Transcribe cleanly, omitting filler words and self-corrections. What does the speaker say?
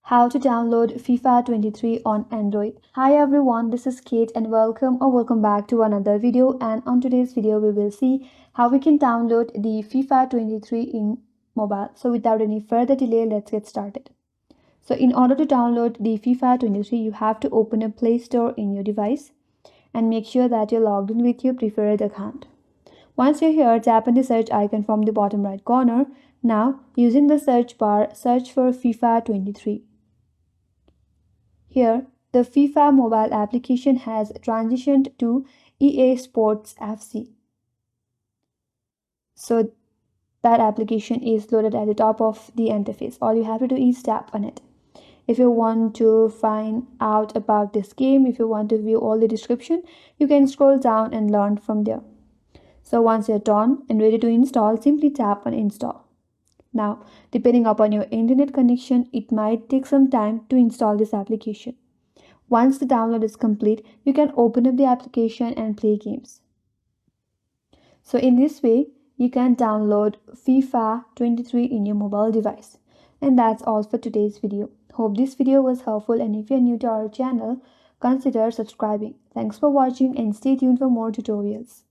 How to download FIFA 23 on Android. Hi everyone, this is Kate and welcome back to another video, and on today's video we will see how we can download the FIFA 23 in mobile. So without any further delay, let's get started. So in order to download the FIFA 23, you have to open a Play Store in your device and make sure that you're logged in with your preferred account. Once you're here, tap on the search icon from the bottom right corner. Now, using the search bar, search for FIFA 23. Here, the FIFA mobile application has transitioned to EA Sports FC. So that application is loaded at the top of the interface. All you have to do is tap on it. If you want to find out about this game, if you want to view all the description, you can scroll down and learn from there. So once you're done and ready to install, simply tap on install. Now, depending upon your internet connection, it might take some time to install this application. Once the download is complete, you can open up the application and play games. So in this way, you can download FIFA 23 in your mobile device. And that's all for today's video. Hope this video was helpful, and if you're new to our channel, consider subscribing. Thanks for watching and stay tuned for more tutorials.